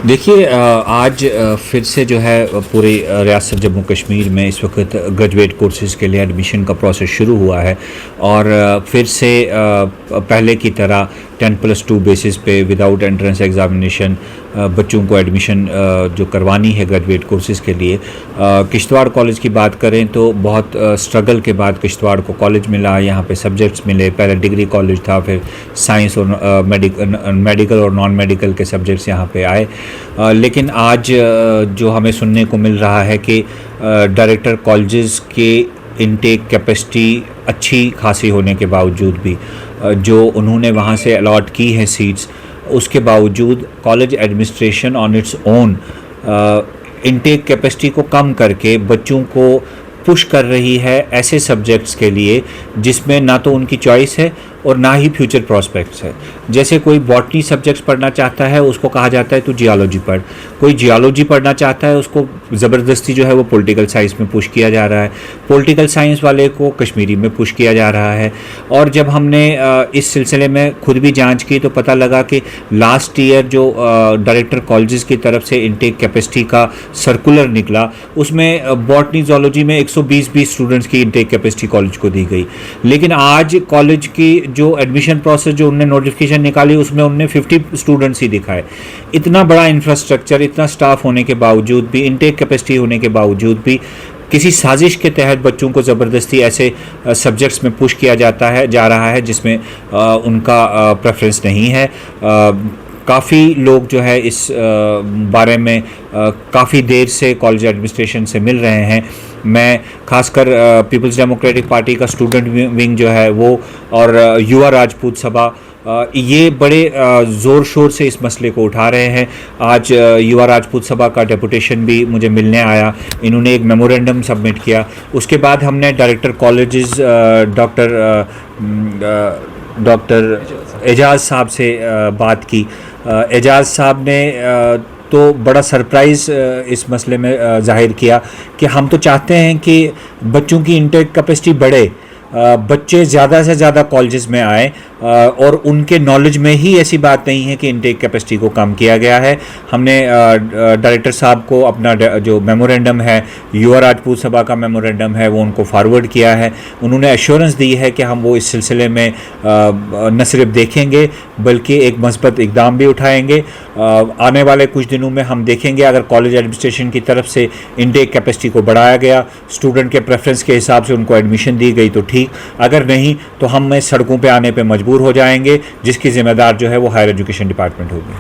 देखिए आज फिर से जो है पूरी रियासत जम्मू कश्मीर में इस वक्त ग्रेजुएट कोर्सेज़ के लिए एडमिशन का प्रोसेस शुरू हुआ है और फिर से पहले की तरह 10+2 बेसिस पे विदाउट एंट्रेंस एग्ज़ामिनेशन बच्चों को एडमिशन जो करवानी है ग्रेजुएट कोर्सेज़ के लिए। किश्तवाड़ कॉलेज की बात करें तो बहुत स्ट्रगल के बाद किश्तवाड़ को कॉलेज मिला। यहाँ पे सब्जेक्ट्स मिले, पहले डिग्री कॉलेज था, फिर साइंस और मेडिकल और नॉन मेडिकल के सब्जेक्ट्स यहाँ पे आए। लेकिन आज जो हमें सुनने को मिल रहा है कि डायरेक्टर कॉलेजेस के इनटेक कैपेसिटी अच्छी खासी होने के बावजूद भी जो उन्होंने वहाँ से अलॉट की है सीट्स, उसके बावजूद college administration on its own intake capacity को कम करके बच्चों को पुश कर रही है ऐसे सब्जेक्ट्स के लिए जिसमें ना तो उनकी चॉइस है और ना ही फ्यूचर प्रॉस्पेक्ट्स है। जैसे कोई बॉटनी सब्जेक्ट्स पढ़ना चाहता है उसको कहा जाता है तो जियोलॉजी पढ़, कोई जियोलॉजी पढ़ना चाहता है उसको ज़बरदस्ती जो है वो पॉलिटिकल साइंस में पुश किया जा रहा है, पॉलिटिकल साइंस वाले को कश्मीरी में पुश किया जा रहा है। और जब हमने इस सिलसिले में खुद भी जांच की तो पता लगा कि लास्ट ईयर जो डायरेक्टर कॉलेजेस की तरफ से इनटेक कैपेसिटी का सर्कुलर निकला उसमें बॉटनी ज़ूलॉजी में 120 स्टूडेंट्स की इनटेक कैपेसिटी कॉलेज को दी गई। लेकिन आज कॉलेज की जो एडमिशन प्रोसेस जो उन्होंने नोटिफिकेशन निकाली उसमें उन्होंने 50 स्टूडेंट्स ही दिखाए। इतना बड़ा इंफ्रास्ट्रक्चर, इतना स्टाफ होने के बावजूद भी, इनटेक कैपेसिटी होने के बावजूद भी किसी साजिश के तहत बच्चों को ज़बरदस्ती ऐसे सब्जेक्ट्स में पुश किया जा रहा है जिसमें उनका प्रेफरेंस नहीं है। काफ़ी लोग जो है इस बारे में काफ़ी देर से कॉलेज एडमिनिस्ट्रेशन से मिल रहे हैं। मैं खासकर पीपल्स डेमोक्रेटिक पार्टी का स्टूडेंट विंग जो है वो और युवा राजपूत सभा ये बड़े ज़ोर शोर से इस मसले को उठा रहे हैं। आज युवा राजपूत सभा का डेपुटेशन भी मुझे मिलने आया, इन्होंने एक मेमोरेंडम सबमिट किया। उसके बाद हमने डायरेक्टर कॉलेजेस डॉक्टर एजाज़ साहब से बात की। एजाज़ साहब ने तो बड़ा सरप्राइज़ इस मसले में ज़ाहिर किया कि हम तो चाहते हैं कि बच्चों की इनटेक कैपेसिटी बढ़े, बच्चे ज़्यादा से ज़्यादा कॉलेजेस में आए और उनके नॉलेज में ही ऐसी बात नहीं है कि इनटेक कैपेसिटी को कम किया गया है। हमने डायरेक्टर साहब को अपना जो मेमोरेंडम है, युवा राजपूत सभा का मेमोरेंडम है, वो उनको फॉरवर्ड किया है। उन्होंने एश्योरेंस दी है कि हम वो इस सिलसिले में न सिर्फ देखेंगे बल्कि एक मस्बत इकदाम भी उठाएंगे। आने वाले कुछ दिनों में हम देखेंगे अगर कॉलेज एडमिनिस्ट्रेशन की तरफ से इनटेक कैपेसिटी को बढ़ाया गया, स्टूडेंट के प्रेफरेंस के हिसाब से उनको एडमिशन दी गई तो ठीक, अगर नहीं तो हम सड़कों पे आने पे मजबूर हो जाएंगे, जिसकी ज़िम्मेदार जो है वो हायर एजुकेशन डिपार्टमेंट होगी।